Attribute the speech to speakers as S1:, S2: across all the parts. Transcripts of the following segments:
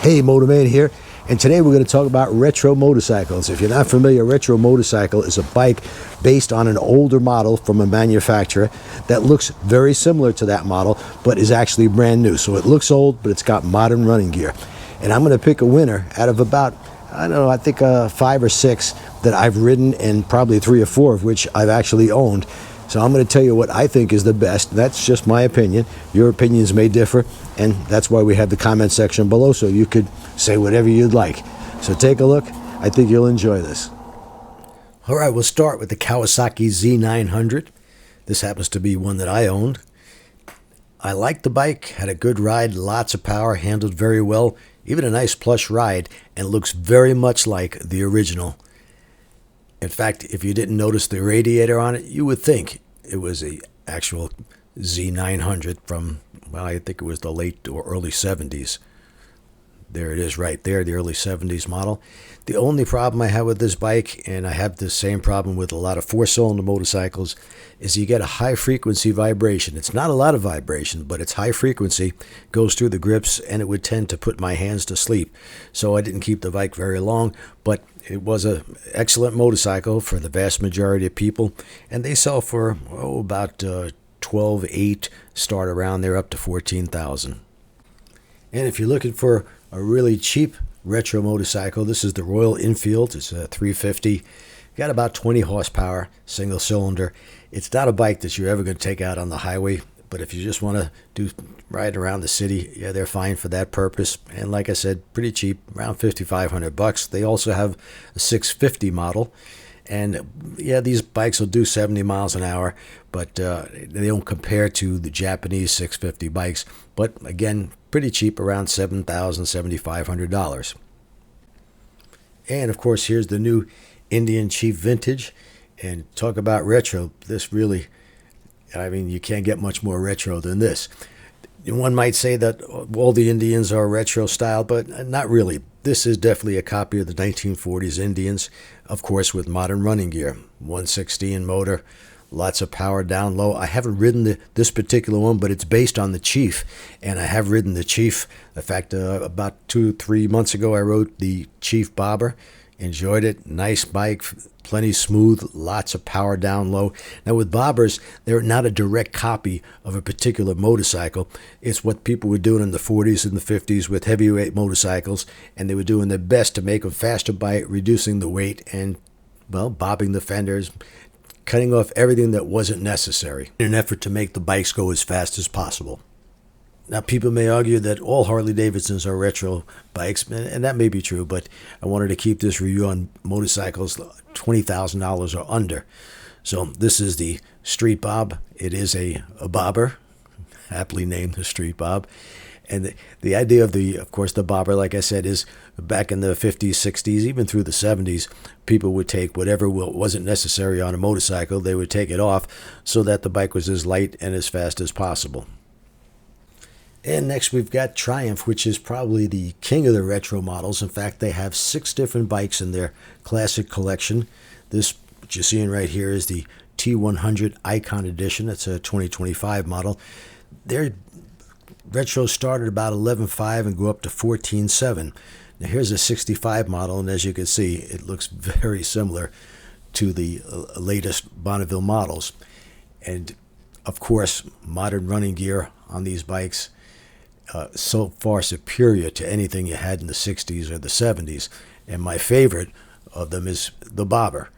S1: Hey, Motorman here, and today we're going to talk about retro motorcycles. If you're not familiar, a retro motorcycle is a bike based on an older model from a manufacturer that looks very similar to that model, but is actually brand new. So it looks old, but it's got modern running gear. And I'm going to pick a winner out of about, I don't know, I think 5 or 6 that I've ridden, and probably 3 or 4 of which I've actually owned. So I'm going to tell you what I think is the best. That's just my opinion. Your opinions may differ, and that's why we have the comment section below, so you could say whatever you'd like. So take a look. I think you'll enjoy this. All right, we'll start with the Kawasaki Z900. This happens to be one that I owned. I liked the bike, had a good ride, lots of power, handled very well, even a nice plush ride, and looks very much like the original. In fact, if you didn't notice the radiator on it, you would think it was the actual Z900 from, well, I think it was the late or early 70s. There it is right there, the early 70s model. The only problem I have with this bike, and I have the same problem with a lot of 4-cylinder motorcycles, is you get a high frequency vibration. It's not a lot of vibration, but it's high frequency, goes through the grips, and it would tend to put my hands to sleep. So I didn't keep the bike very long, but it was an excellent motorcycle for the vast majority of people, and they sell for about $12,800, start around there up to $14,000. And if you're looking for a really cheap retro motorcycle, this is the Royal Enfield. It's a 350, got about 20 horsepower, single cylinder. It's not a bike that you're ever going to take out on the highway, but if you just want to ride around the city, yeah, they're fine for that purpose. And like I said, pretty cheap, around $5,500. They also have a 650 model, and yeah, these bikes will do 70 miles an hour, but they don't compare to the Japanese 650 bikes. But again, pretty cheap, around $7,000, $7,500. And of course, here's the new Indian Chief Vintage. And talk about retro, this really, I mean, you can't get much more retro than this. One might say that all the Indians are retro style, but not really. This is definitely a copy of the 1940s Indians, of course, with modern running gear. 116 motor, lots of power down low. I haven't ridden this particular one, but it's based on the Chief, and I have ridden the Chief. In fact, about 2-3 months ago, I rode the Chief Bobber. Enjoyed it. Nice bike, plenty smooth, lots of power down low. Now with bobbers, they're not a direct copy of a particular motorcycle. It's what people were doing in the 40s and the 50s with heavyweight motorcycles, and they were doing their best to make them faster by reducing the weight and, well, bobbing the fenders, cutting off everything that wasn't necessary in an effort to make the bikes go as fast as possible. Now, people may argue that all Harley-Davidsons are retro bikes, and that may be true, but I wanted to keep this review on motorcycles $20,000 or under. So this is the Street Bob. It is a bobber, aptly named the Street Bob. And the idea of course, the bobber, like I said, is back in the 50s, 60s, even through the 70s, people would take whatever wasn't necessary on a motorcycle, they would take it off so that the bike was as light and as fast as possible. And next we've got Triumph, which is probably the king of the retro models. In fact, they have 6 different bikes in their classic collection. This, what you're seeing right here, is the T100 Icon Edition. It's a 2025 model. Their retro started about 11.5 and go up to 14.7. Now here's a 65 model, and as you can see, it looks very similar to the latest Bonneville models. And of course, modern running gear on these bikes, so far superior to anything you had in the 60s or the 70s. And my favorite of them is the Bobber,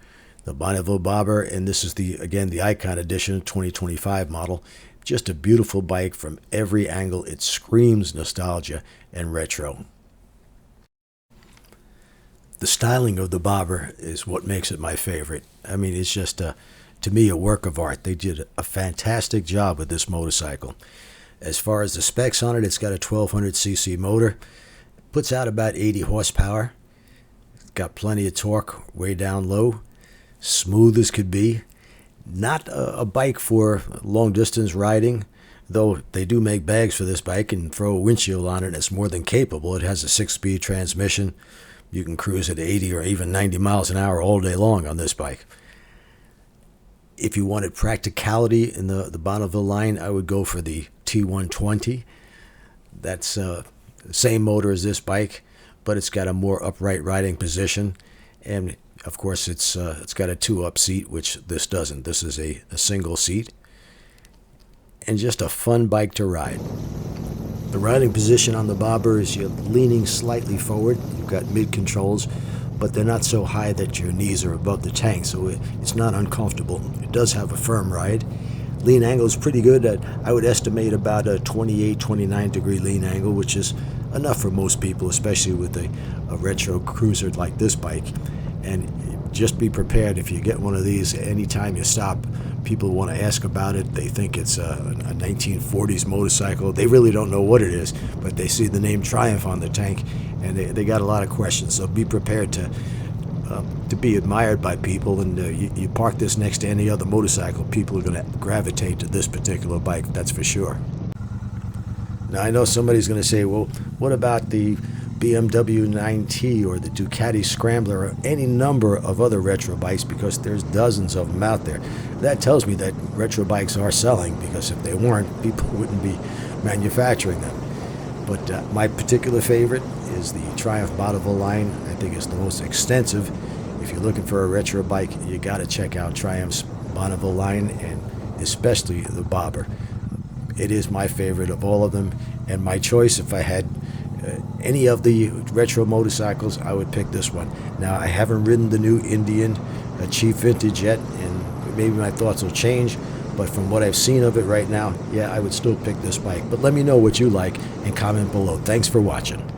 S1: the Bonneville Bobber, and this is again the Icon Edition 2025 model. Just a beautiful bike from every angle. It screams nostalgia and retro. The styling of the Bobber is what makes it my favorite. I mean, it's just to me a work of art. They did a fantastic job with this motorcycle. As far as the specs on it, it's got a 1200cc motor, puts out about 80 horsepower, it's got plenty of torque way down low, smooth as could be. Not a bike for long distance riding, though they do make bags for this bike and throw a windshield on it, and it's more than capable. It has a 6-speed transmission. You can cruise at 80 or even 90 miles an hour all day long on this bike. If you wanted practicality in the Bonneville line, I would go for the T120. That's Same motor as this bike, but it's got a more upright riding position, and of course it's got a 2-up seat, which this doesn't. This is a single seat, and just a fun bike to ride. The riding position on the Bobber is you're leaning slightly forward. You've got mid controls, but they're not so high that your knees are above the tank, so it's not uncomfortable. It does have a firm ride. Lean angle is pretty good. I would estimate about a 28, 29 degree lean angle, which is enough for most people, especially with a retro cruiser like this bike. And just be prepared, if you get one of these, anytime you stop, people want to ask about it. They think it's a 1940s motorcycle. They really don't know what it is, but they see the name Triumph on the tank, and they got a lot of questions. So be prepared to be admired by people, and you park this next to any other motorcycle, people are going to gravitate to this particular bike, that's for sure. Now, I know somebody's going to say, well, what about the BMW 9T or the Ducati Scrambler or any number of other retro bikes, because there's dozens of them out there? That tells me that retro bikes are selling, because if they weren't, people wouldn't be manufacturing them. But my particular favorite is the Triumph Bonneville line. I think it's the most extensive. If you're looking for a retro bike, you got to check out Triumph's Bonneville line, and especially the Bobber. It is my favorite of all of them, and my choice, if I had any of the retro motorcycles, I would pick this one. Now, I haven't ridden the new Indian Chief Vintage yet, and maybe my thoughts will change, but from what I've seen of it right now, yeah, I would still pick this bike. But let me know what you like and comment below. Thanks for watching.